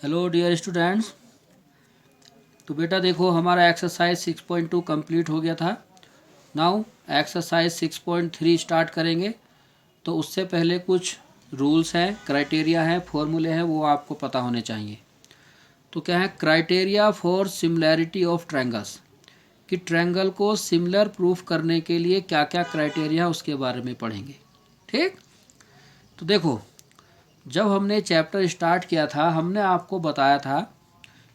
Hello dear students. तो बेटा देखो हमारा एक्सरसाइज 6.2 कंप्लीट हो गया था। नाउ एक्सरसाइज 6.3 स्टार्ट करेंगे। तो उससे पहले कुछ रूल्स हैं, क्राइटेरिया हैं, फॉर्मूले हैं, वो आपको पता होने चाहिए। तो क्या है criteria for similarity of triangles, कि ट्रायंगल को सिमिलर प्रूफ करने के लिए क्या क्या क्राइटेरिया उसके बारे में पढ़ेंगे। ठीक, तो देखो जब हमने चैप्टर स्टार्ट किया था हमने आपको बताया था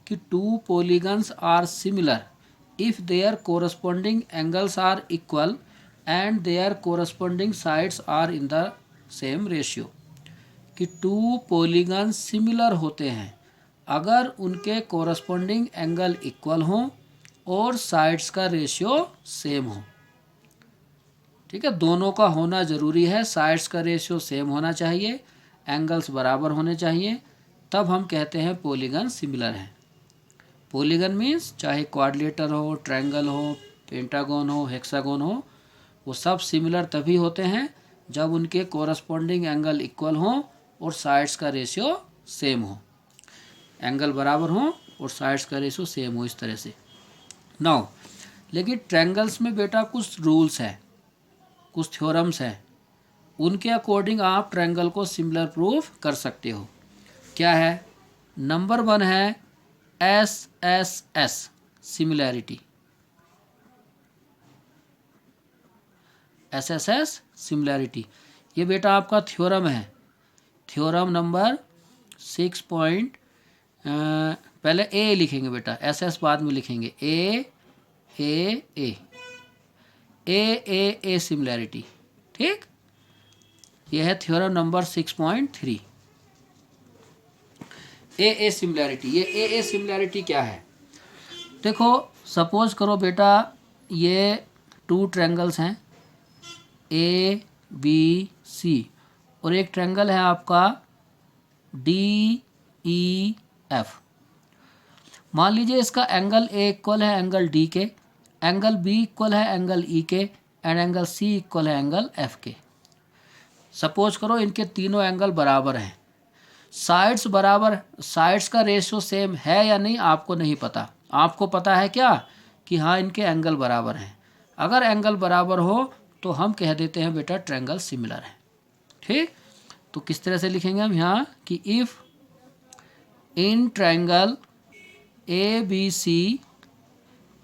कि two polygons are similar if their corresponding angles are equal and their corresponding sides are in the same ratio. कि टू पॉलीगन्स सिमिलर होते हैं अगर उनके कोरस्पॉन्डिंग एंगल इक्वल हों और साइड्स का रेशियो सेम हो। ठीक है, दोनों का होना ज़रूरी है, साइड्स का रेशियो सेम होना चाहिए, एंगल्स बराबर होने चाहिए, तब हम कहते हैं पॉलीगन सिमिलर है। पॉलीगन मीन्स चाहे क्वाड्रिलेटर हो, ट्रायंगल हो, पेंटागन हो, हेक्सागन हो, वो सब सिमिलर तभी होते हैं जब उनके कोरस्पॉन्डिंग एंगल इक्वल हो और साइड्स का रेशियो सेम हो, एंगल बराबर हो और साइड्स का रेशियो सेम हो, इस तरह से। नाउ लेकिन ट्रायंगल्स में बेटा कुछ रूल्स हैं, कुछ थ्योरम्स हैं, उनके अकॉर्डिंग आप ट्रायंगल को सिमिलर प्रूफ कर सकते हो। क्या है? नंबर 1 है एस सिमिलैरिटी, एस सिमिलैरिटी। ये बेटा आपका थ्योरम है, थ्योरम नंबर 6 पॉइंट, पहले ए लिखेंगे बेटा, एस बाद में लिखेंगे, ए ए ए ए ए सिमिलैरिटी। ठीक, यह है थ्योरम नंबर 6.3 ए सिमिलैरिटी। ये ए सिमिलैरिटी क्या है? देखो सपोज करो बेटा ये टू ट्रायंगल्स हैं ए बी सी और एक ट्रायंगल है आपका डी ई एफ। मान लीजिए इसका एंगल ए इक्वल है एंगल डी के, एंगल बी इक्वल है एंगल ई के एंड एंगल सी इक्वल है एंगल एफ के। सपोज करो इनके तीनों एंगल बराबर हैं, साइड्स बराबर, साइड्स का रेशियो सेम है या नहीं आपको नहीं पता, आपको पता है क्या कि हाँ इनके एंगल बराबर हैं। अगर एंगल बराबर हो तो हम कह देते हैं बेटा ट्रायंगल सिमिलर है। ठीक, तो किस तरह से लिखेंगे हम यहाँ कि if in triangle A B C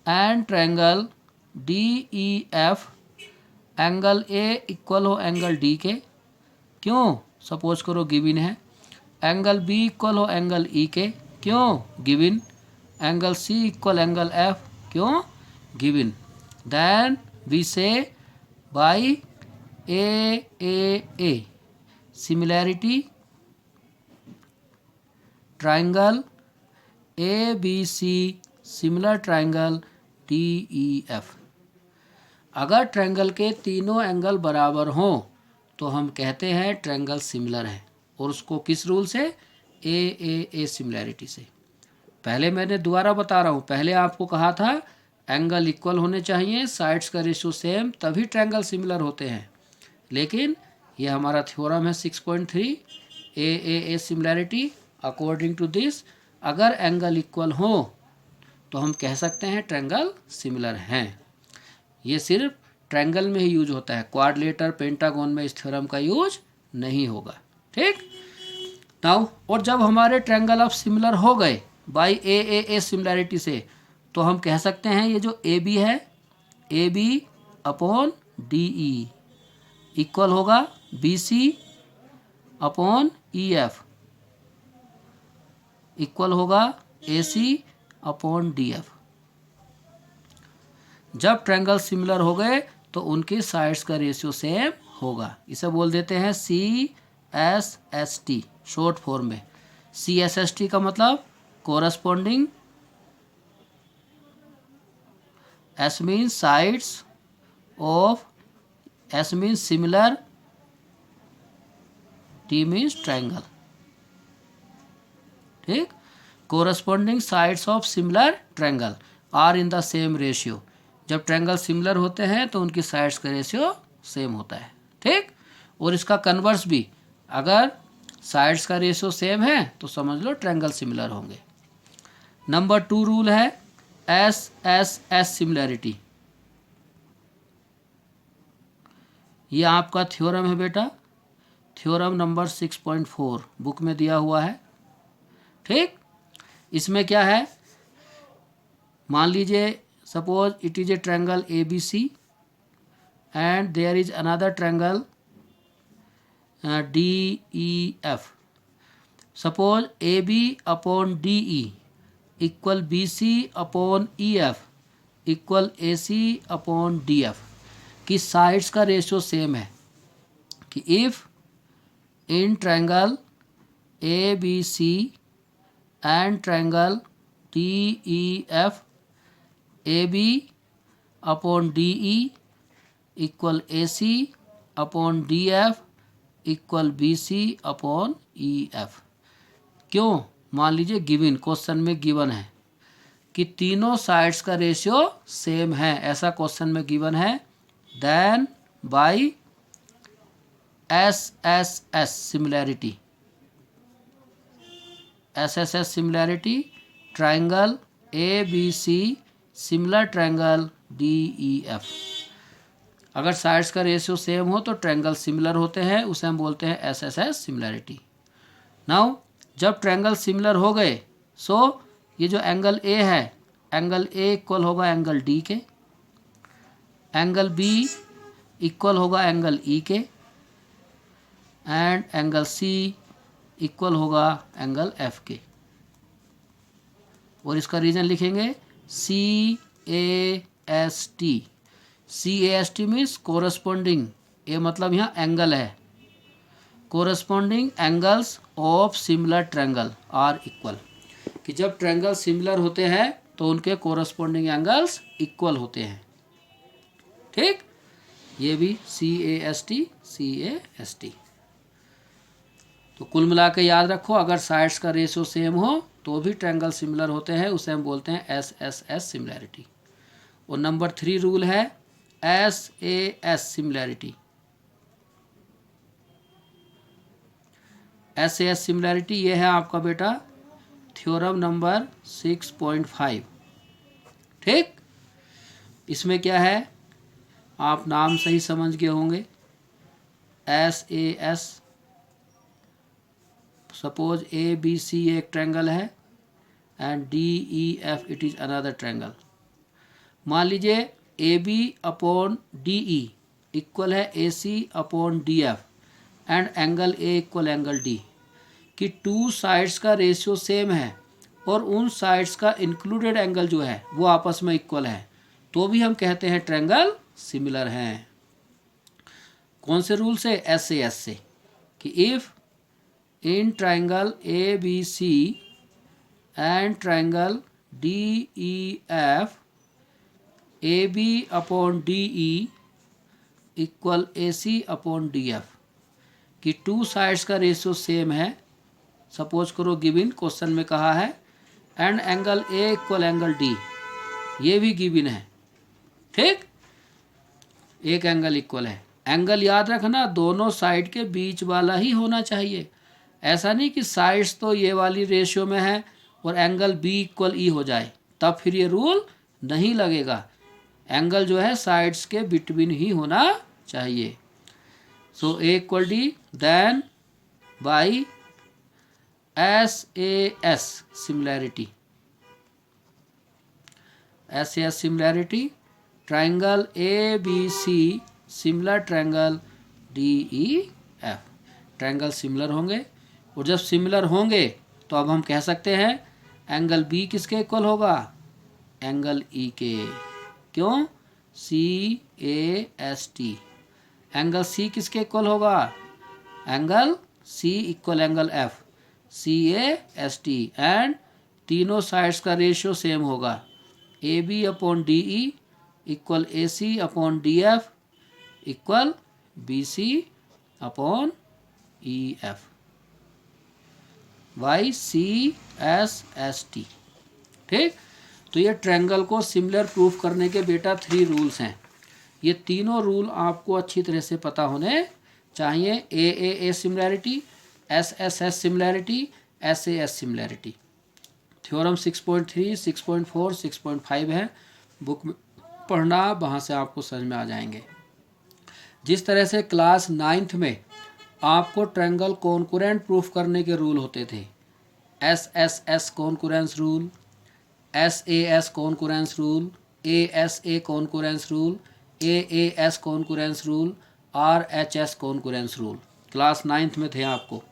and triangle D E F angle A equal हो एंगल डी के, क्यों? सपोज करो गिवन है। एंगल बी इक्वल हो एंगल ई के, क्यों? Given. Angle C equal angle F, क्यों? Given. Then we say by A similarity triangle A B C similar triangle D E F. अगर triangle के तीनों एंगल बराबर हों तो हम कहते हैं ट्रायंगल सिमिलर है, और उसको किस रूल से? ए सिमिलैरिटी से। पहले मैंने दोबारा बता रहा हूँ, पहले आपको कहा था एंगल इक्वल होने चाहिए, साइड्स का रेशियो सेम, तभी ट्रायंगल सिमिलर होते हैं। लेकिन ये हमारा थ्योरम है 6.3 A similarity. According to this अगर एंगल इक्वल हो तो हम कह सकते हैं ट्रायंगल सिमिलर हैं। ये सिर्फ ट्रायंगल में ही यूज होता है, क्वाड्रिलेटर पेंटागन में इस थ्योरम का यूज नहीं होगा। ठीक, नाउ और जब हमारे ट्रायंगल ऑफ सिमिलर हो गए बाई ए सिमिलैरिटी से, तो हम कह सकते हैं ये जो ए बी है, A B upon D E equal होगा B C upon E F equal होगा A C upon D F. जब ट्रायंगल सिमिलर हो गए तो उनके साइड्स का रेशियो सेम होगा। इसे बोल देते हैं CSST शॉर्ट फॉर्म में। CSST का मतलब corresponding, S means sides of, S means similar, T means triangle. ठीक, corresponding sides of similar triangle are in the same ratio. जब ट्रायंगल सिमिलर होते हैं तो उनकी साइड्स का रेशियो सेम होता है। ठीक, और इसका कन्वर्स भी, अगर साइड्स का रेशियो सेम है तो समझ लो ट्रायंगल सिमिलर होंगे। नंबर 2 रूल है एस एस एस सिमिलैरिटी। ये आपका थ्योरम है बेटा, थ्योरम नंबर 6.4 बुक में दिया हुआ है। ठीक, इसमें क्या है, मान लीजिए suppose it is a triangle A B C and there is another triangle D E F. Suppose A B upon D E equal B C upon E F equal A C upon D F की sides का ratio same है कि if in triangle A B C and triangle D E F A B upon D E equal A C upon D F equal B C upon E F. क्यों, मान लीजिए given question में given है कि तीनों sides का ratio same है, ऐसा क्वेश्चन में गिवन है, then by S S S similarity, S S S similarity triangle A B C similar triangle D E F. अगर साइड्स का रेशियो सेम हो तो ट्रायंगल सिमिलर होते हैं, उसे हम बोलते हैं S S S similarity. Now जब ट्रायंगल सिमिलर हो गए सो ये जो एंगल ए है, एंगल ए इक्वल होगा एंगल डी के, एंगल बी इक्वल होगा एंगल ई के एंड एंगल सी इक्वल होगा एंगल एफ के। और इसका रीजन लिखेंगे C A S T. C A S T means corresponding, A मतलब यहाँ एंगल है, corresponding angles of similar triangle are equal, कि जब ट्रायंगल सिमिलर होते हैं तो उनके कोरस्पॉन्डिंग एंगल्स इक्वल होते हैं। ठीक, ये भी C A S T, C A S T. तो कुल मिला के याद रखो, अगर साइड्स का रेशियो सेम हो तो भी ट्रायंगल सिमिलर होते हैं, उसे हम बोलते हैं एस एस एस सिमिलैरिटी। और नंबर 3 रूल है S A S similarity. S A S similarity ये है आपका बेटा थ्योरम नंबर 6.5। ठीक, इसमें क्या है, आप नाम सही समझ गए होंगे, S A S. Suppose A B C एक ट्रायंगल है and D E F it is another triangle. मान लीजिए A B upon D E equal है A C upon D F and angle A equal angle D, कि two sides का ratio same है और उन साइड्स का इंक्लूडेड एंगल जो है वो आपस में इक्वल है, तो भी हम कहते हैं ट्रायंगल सिमिलर हैं। कौन से रूल से, एस ए एस से, कि if in triangle A B C and triangle D E F A B upon D E equal A C upon D F, कि टू साइड्स का रेशियो सेम है। Suppose करो given question में कहा है and angle A equal angle D, ये भी given है। ठीक, एक एंगल इक्वल है, एंगल याद रखना दोनों साइड के बीच वाला ही होना चाहिए, ऐसा नहीं कि साइड्स तो ये वाली रेशियो में है और एंगल बी इक्वल ई हो जाए, तब फिर ये रूल नहीं लगेगा। एंगल जो है साइड्स के बिटवीन ही होना चाहिए। So A equal D, then by S A S similarity, S A S similarity triangle A B C similar triangle D E F. Triangle similar होंगे, और जब सिमिलर होंगे तो अब हम कह सकते हैं एंगल बी किसके इक्वल होगा, एंगल ई के। क्यों, C A S T. Angle C किसके इक्वल होगा, angle C equal angle F, C A S T. And तीनों साइड्स का रेशियो सेम होगा, A B upon D E equal A C upon D F equal B C upon E F by C S S T. ठीक, तो ये triangle को similar proof करने के बेटा 3 रूल्स हैं। ये तीनों रूल आपको अच्छी तरह से पता होने चाहिए। A similarity, SSS similarity, SAS similarity. Theorem 6.3, 6.4, 6.5 है, बुक में पढ़ना, वहाँ से आपको समझ में आ जाएंगे। जिस तरह से क्लास 9th में आपको ट्रायंगल कॉन्करेंट प्रूफ करने के रूल होते थे, SSS concurrence rule, SAS concurrence rule, ASA concurrence rule, AAS concurrence rule, RHS concurrence rule, class 9th में थे आपको।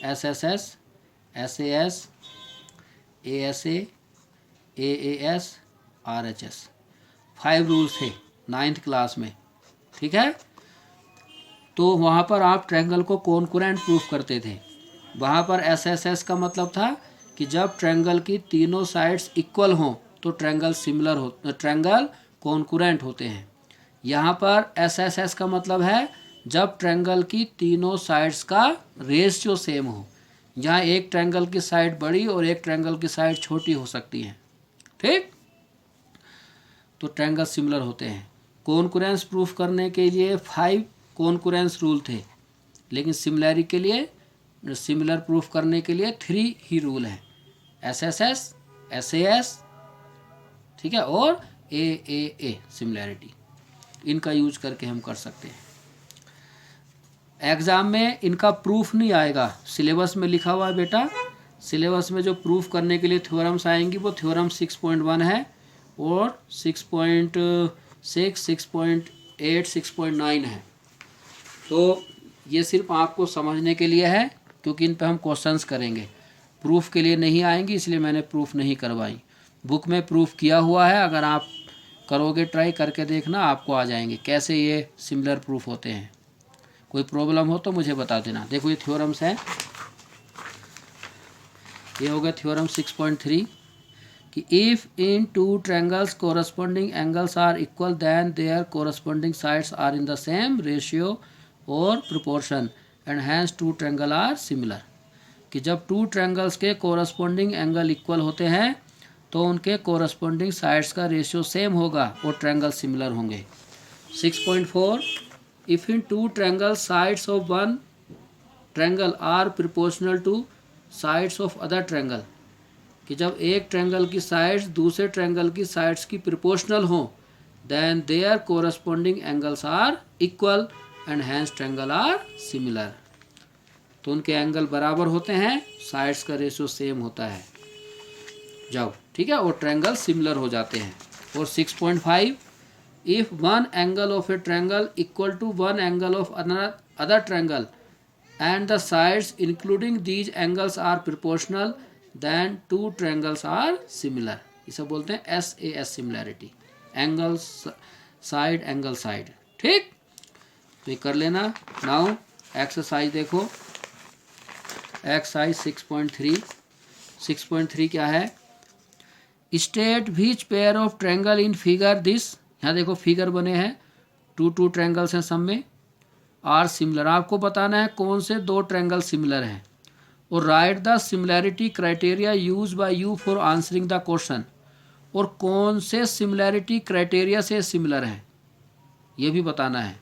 SSS, SAS, ASA, AAS, RHS, 5 rules थे 9th क्लास में, ठीक है। तो वहाँ पर आप ट्रायंगल को कॉन्करेंट प्रूफ करते थे। वहाँ पर SSS का मतलब था कि जब ट्रायंगल की तीनों साइड्स इक्वल हों तो ट्रायंगल सिमिलर हो, ट्रायंगल कॉन्करेंट होते हैं। यहाँ पर SSS का मतलब है जब ट्रायंगल की तीनों साइड्स का रेशियो सेम हो। जहाँ एक ट्रायंगल की साइड बड़ी और एक ट्रायंगल की साइड छोटी हो सकती है, ठीक, तो ट्रायंगल सिमिलर होते हैं। कॉन्करेंस प्रूफ करने के लिए 5 कॉन्करेंस रूल थे, लेकिन सिमिलैरिटी के लिए, सिमिलर प्रूफ करने के लिए 3 ही रूल हैं, SSS, SAS, ठीक है, और AAA सिमिलैरिटी। इनका यूज करके हम कर सकते हैं। एग्ज़ाम में इनका प्रूफ नहीं आएगा, सिलेबस में लिखा हुआ है बेटा। सिलेबस में जो प्रूफ करने के लिए थ्योरम्स आएंगी वो थ्योरम 6.1 है और 6.6, 6.8, 6.9 है। तो ये सिर्फ आपको समझने के लिए है, क्योंकि इन पे हम क्वेश्चंस करेंगे। प्रूफ के लिए नहीं आएंगी, इसलिए मैंने प्रूफ नहीं करवाई। बुक में प्रूफ किया हुआ है, अगर आप करोगे ट्राई करके देखना, आपको आ जाएंगे कैसे ये सिमिलर प्रूफ होते हैं। कोई प्रॉब्लम हो तो मुझे बता देना। देखो ये थ्योरम्स हैं, ये हो गया थ्योरम 6.3 कि if in two triangles corresponding angles are equal then their corresponding sides are in the same ratio और proportion and hence two triangle are similar. कि जब टू ट्रायंगल्स के कोरस्पॉन्डिंग एंगल इक्वल होते हैं तो उनके कोरस्पॉन्डिंग साइड्स का ratio same होगा और ट्रायंगल सिमिलर होंगे। 6.4 if in two triangle sides of one triangle are proportional to sides of other triangle, कि जब एक ट्रायंगल की साइड्स दूसरे ट्रायंगल की साइड्स की प्रोपोर्शनल हों then their corresponding angles are equal and hence triangle are similar. तो उनके एंगल बराबर होते हैं, साइड्स का रेशियो सेम होता है, जाओ, ठीक है, और ट्रायंगल सिमिलर हो जाते हैं। और 6.5 if one angle of a triangle equal to one angle of other triangle and the sides including these angles are proportional then two triangles are similar. इसे बोलते हैं SAS similarity, angle side, angle side, ठीक। तो ये कर लेना। Now exercise देखो, exercise 6.3। 6.3 क्या है, state which pair of triangle in figure this, यहाँ देखो फिगर बने हैं, टू ट्रायंगल्स हैं सब में, आर सिमिलर। आपको बताना है कौन से 2 ट्रायंगल सिमिलर हैं, और right the similarity criteria use by you for answering the question, और कौन से सिमिलैरिटी क्राइटेरिया से सिमिलर हैं ये भी बताना है।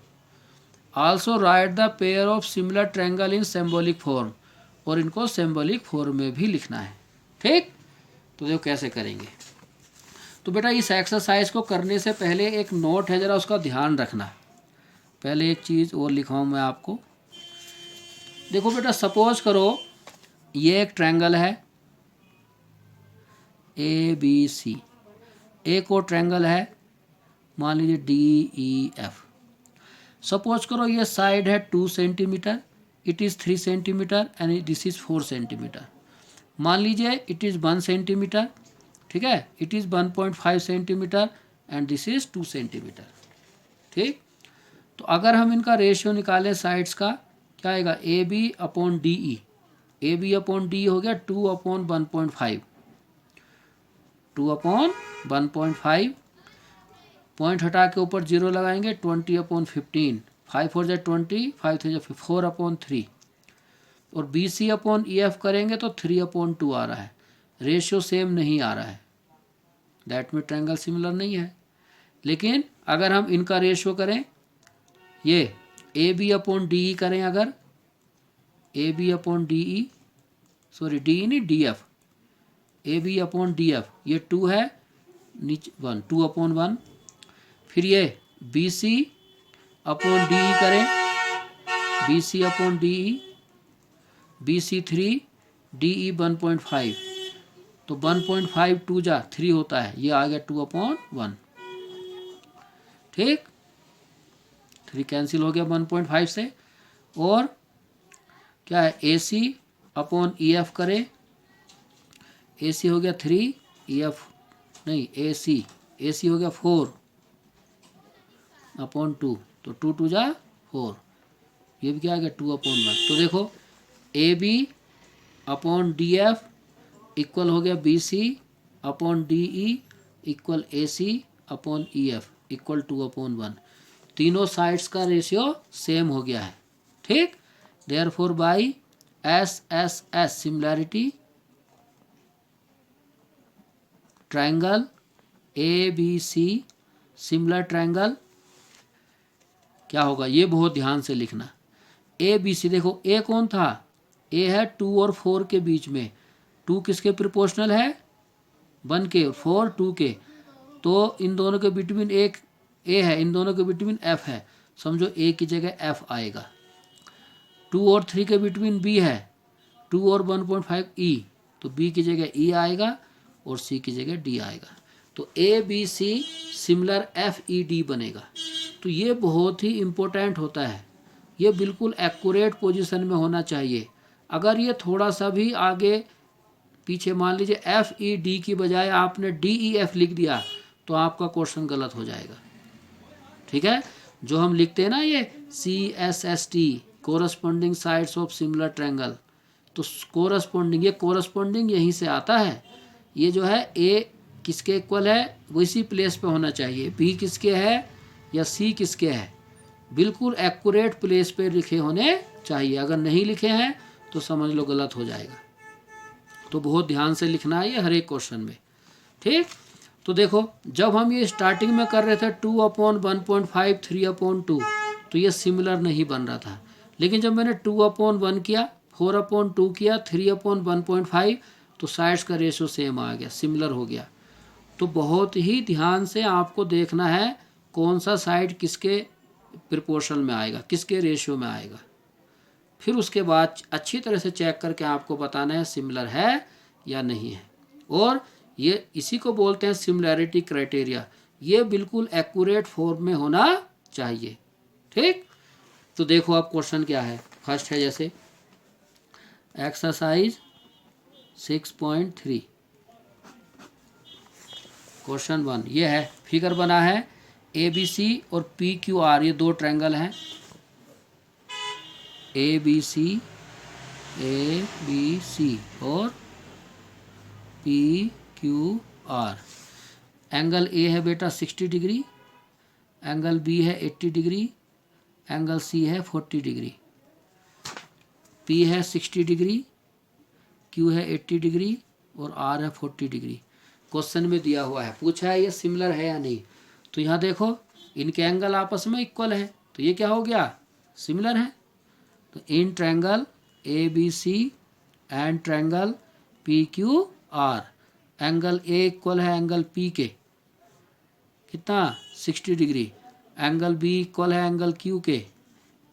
Also right the pair of similar triangle in symbolic form, और इनको सिंबॉलिक फॉर्म में भी लिखना है, ठीक। तो देखो कैसे करेंगे। तो बेटा इस एक्सरसाइज को करने से पहले एक नोट है, ज़रा उसका ध्यान रखना। पहले एक चीज़ और लिखाऊँ मैं आपको। देखो बेटा, सपोज करो ये एक ट्रायंगल है ABC, एक और ट्रायंगल है मान लीजिए DEF। सपोज करो ये साइड है 2 centimetre, it is 3 centimetre and this is 4 centimetre. मान लीजिए इट इज़ 1 सेंटीमीटर, ठीक है, it is 1.5 centimetre and this is 2 centimetre, ठीक। तो अगर हम इनका रेशियो निकालें साइड्स का, क्या आएगा, AB/DE। AB/DE हो गया 2/1.5, 2/1.5, पॉइंट हटा के ऊपर 0 लगाएंगे, 20/15, 5 4 जा 20, 5 3 जा 4/3, और BC/EF करेंगे तो 3/2 आ रहा है। रेशियो सेम नहीं आ रहा है, दैट में ट्रायंगल सिमिलर नहीं है। लेकिन अगर हम इनका रेशियो करें, ये AB/DE करें अगर, A B upon D E, sorry D E नहीं D F, A B upon D F, ये 2 है, नीचे 1, 2/1। फिर ये B C upon D E करें, B C upon D E, B C 3, D E 1.5, तो 1.5 2 जा 3 होता है, ये आ गया 2/1। ठीक, 3 कैंसिल हो गया 1.5 से। और क्या है, A C upon E F करें, ए सी हो गया 3, ई एफ नहीं, ए सी हो गया 4/2, तो 2 2 जा 4, ये भी क्या आ गया 2/1। तो देखो A B upon D F equal हो गया B C upon D E equal A C upon E F equal 2/1। तीनों साइड्स का रेशियो सेम हो गया है। ठीक, therefore by S S S similarity triangle A B C similar triangle क्या होगा, ये बहुत ध्यान से लिखना। ए बी सी, देखो ए कौन था, ए है 2 और 4 के बीच में, 2 किसके प्रोपोर्शनल है, 1 के, 4 2 के, तो इन दोनों के बिटवीन एक ए है, इन दोनों के बिटवीन एफ है, समझो ए की जगह एफ आएगा। 2 और 3 के बिटवीन बी है, 2 और 1.5 ई, तो बी की जगह ई आएगा और सी की जगह डी आएगा, तो A B C similar F E D बनेगा। तो ये बहुत ही इम्पोर्टेंट होता है, ये बिल्कुल एक्यूरेट पोजीशन में होना चाहिए। अगर ये थोड़ा सा भी आगे पीछे, मान लीजिए एफ ई डी की बजाय आपने डी ई एफ लिख दिया, तो आपका क्वेश्चन गलत हो जाएगा। ठीक है, जो हम लिखते हैं ना ये CSST corresponding sides of similar triangle, तो कोरस्पॉन्डिंग, ये कोरस्पॉन्डिंग यहीं से आता है। ये जो है ए किसके इक्वल है, वैसी प्लेस पे होना चाहिए, बी किसके है या सी किसके है, बिल्कुल एक्यूरेट प्लेस पे लिखे होने चाहिए। अगर नहीं लिखे हैं तो समझ लो गलत हो जाएगा। तो बहुत ध्यान से लिखना है ये हर एक क्वेश्चन में। ठीक, तो देखो जब हम ये स्टार्टिंग में कर रहे थे 2/1.5 3/2, तो ये सिमिलर नहीं बन रहा था। लेकिन जब मैंने 2/1 किया, 4/2 किया, 3/1.5, तो साइड्स का रेशियो सेम आ गया, सिमिलर हो गया। तो बहुत ही ध्यान से आपको देखना है कौन सा साइड किसके प्रोपोर्शन में आएगा, किसके रेशियो में आएगा। फिर उसके बाद अच्छी तरह से चेक करके आपको बताना है सिमिलर है या नहीं है। और ये इसी को बोलते हैं सिमिलैरिटी क्राइटेरिया, ये बिल्कुल एक्यूरेट फॉर्म में होना चाहिए। ठीक, तो देखो अब क्वेश्चन क्या है। फर्स्ट है जैसे एक्सरसाइज 6.3 क्वेश्चन 1, ये है फिगर बना है ए बी सी और पी क्यू आर, ये दो ट्रायंगल हैं, ए बी सी और P Q R. Angle A है बेटा 60 डिग्री, एंगल बी है 80 डिग्री, एंगल सी है 40 डिग्री। पी है 60 डिग्री, क्यू है 80 डिग्री और आर है 40 डिग्री। क्वेश्चन में दिया हुआ है, पूछा है ये सिमिलर है या नहीं। तो यहाँ देखो इनके एंगल आपस में इक्वल है, तो ये क्या हो गया, सिमिलर है। तो in triangle A B C and triangle P Q R, angle A equal है एंगल पी के, कितना 60 डिग्री, एंगल बी इक्वल है एंगल क्यू के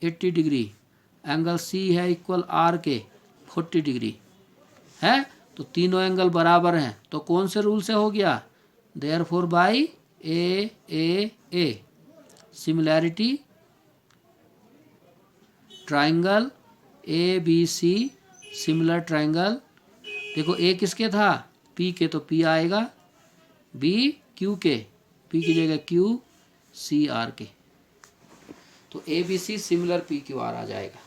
80 डिग्री, एंगल सी है इक्वल आर के 40 डिग्री है। तो तीनों एंगल बराबर हैं, तो कौन से रूल से हो गया, therefore by A similarity triangle A B C similar triangle. देखो ए किसके था, पी के, तो पी आएगा, बी क्यू के, पी की जगह क्यू, सी आर के, तो A B C similar P Q R आ जाएगा।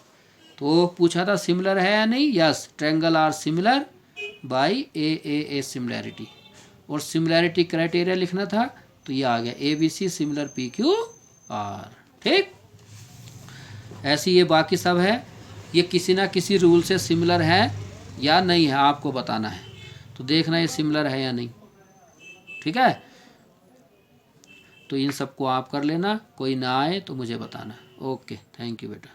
तो पूछा था सिमिलर है या नहीं, yes, triangle are similar by A similarity, और सिमिलैरिटी क्राइटेरिया लिखना था, तो ये आ गया A B C similar P Q R. ठीक, ऐसी ये बाकी सब है, ये किसी ना किसी रूल से सिमिलर है या नहीं है आपको बताना है। तो देखना ये सिमिलर है या नहीं। ठीक है, तो इन सबको आप कर लेना, कोई ना आए तो मुझे बताना। ओके, थैंक यू बेटा।